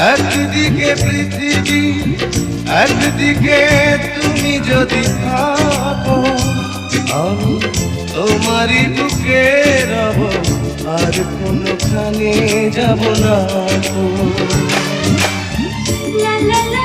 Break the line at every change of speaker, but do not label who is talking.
একদিকে পৃথিবী একদিকে তুমি যদি থাকো, আমি তোমারই বুকে রব, আর কোনখানে যাব না।
লা লা লা